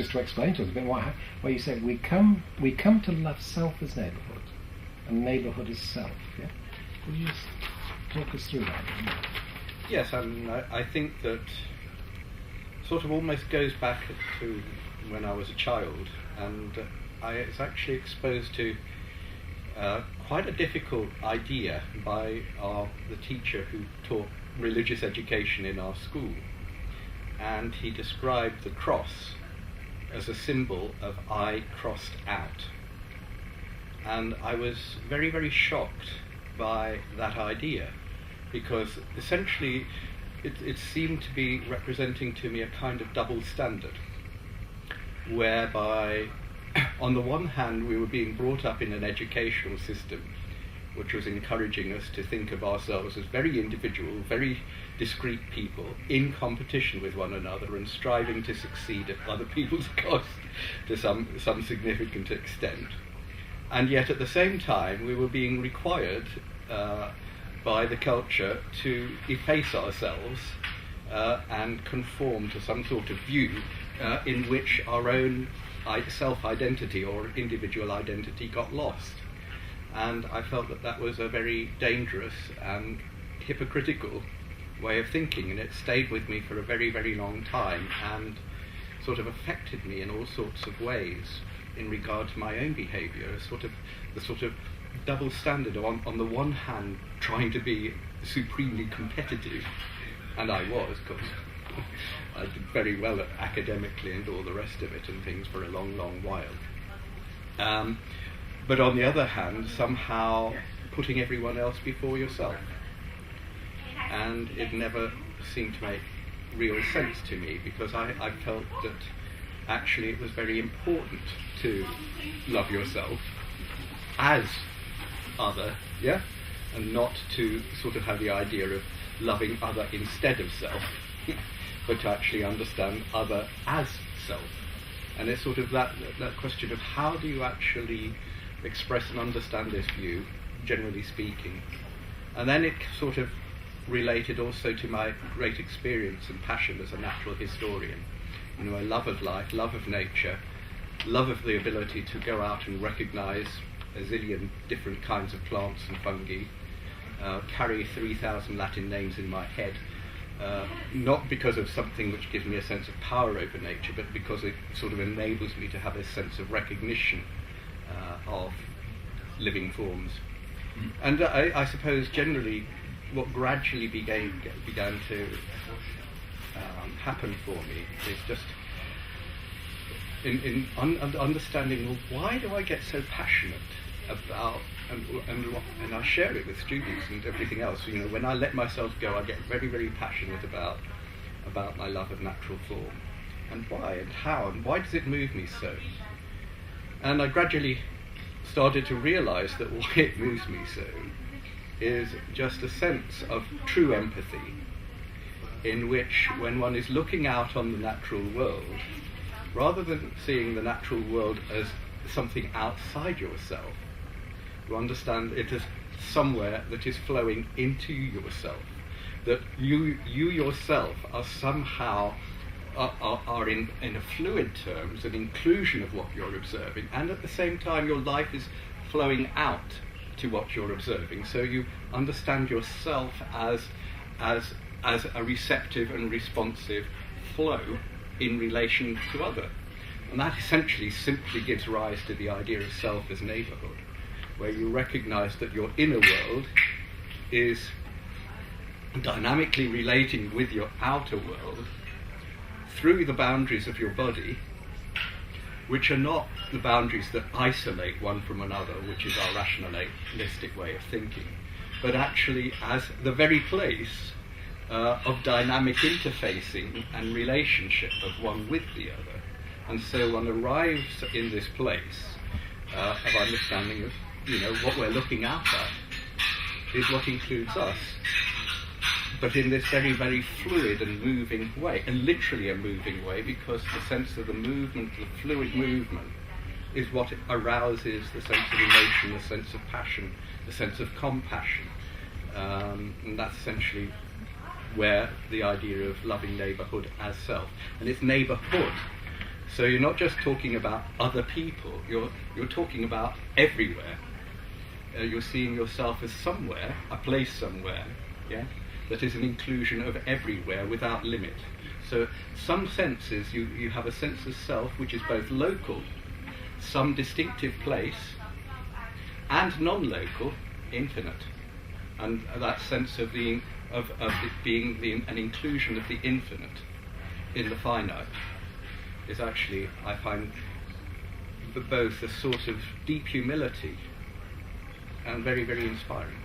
Just to explain to us a bit where you said we come to love self as neighbourhood, and neighbourhood is self. Yeah, could you just talk us through that? Yes, I think that sort of almost goes back to when I was a child, and I was actually exposed to quite a difficult idea by the teacher who taught religious education in our school, and he described the cross as a symbol of I crossed out. And I was very, very shocked by that idea, because essentially it seemed to be representing to me a kind of double standard, whereby on the one hand we were being brought up in an educational system which was encouraging us to think of ourselves as very individual, very discrete people in competition with one another and striving to succeed at other people's cost to some significant extent. And yet at the same time we were being required by the culture to efface ourselves and conform to some sort of view in which our own self-identity or individual identity got lost. And I felt that was a very dangerous and hypocritical way of thinking, and it stayed with me for a very, very long time and sort of affected me in all sorts of ways in regard to my own behaviour, the sort of double standard on the one hand trying to be supremely competitive, and I was, of course. I did very well academically and all the rest of it and things for a long, long while. But on the other hand, somehow putting everyone else before yourself. And it never seemed to make real sense to me, because I felt that actually it was very important to love yourself as other, yeah? And not to sort of have the idea of loving other instead of self, but to actually understand other as self. And it's sort of that question of how do you actually express and understand this view, generally speaking. And then it sort of related also to my great experience and passion as a natural historian. You know, a love of life, love of nature, love of the ability to go out and recognise a zillion different kinds of plants and fungi, carry 3,000 Latin names in my head, not because of something which gives me a sense of power over nature, but because it sort of enables me to have a sense of recognition of living forms. And I suppose generally what gradually began to happen for me is just in understanding, well, why do I get so passionate about, and I share it with students and everything else, you know, when I let myself go I get very, very passionate about my love of natural form, and why and how and why does it move me so. And I gradually started to realise that why it moves me so is just a sense of true empathy, in which when one is looking out on the natural world, rather than seeing the natural world as something outside yourself, you understand it as somewhere that is flowing into yourself, that you yourself are somehow are in a fluid terms an inclusion of what you're observing, and at the same time your life is flowing out to what you're observing. So you understand yourself as a receptive and responsive flow in relation to other. And that essentially simply gives rise to the idea of self as neighbourhood, where you recognise that your inner world is dynamically relating with your outer world through the boundaries of your body, which are not the boundaries that isolate one from another, which is our rationalistic way of thinking, but actually as the very place of dynamic interfacing and relationship of one with the other. And so one arrives in this place of understanding of, you know, what we're looking out at is what includes us, but in this very, very fluid and moving way, and literally a moving way, because the sense of the movement, the fluid movement, is what arouses the sense of emotion, the sense of passion, the sense of compassion. And that's essentially where the idea of loving neighbourhood as self. And it's neighbourhood So you're not just talking about other people, you're talking about everywhere. You're seeing yourself as somewhere, a place somewhere, yeah, that is an inclusion of everywhere without limit. So some senses, you have a sense of self which is both local, some distinctive place, and non-local, infinite. And that sense of being an inclusion of the infinite in the finite is actually, I find, both a sort of deep humility and very, very inspiring.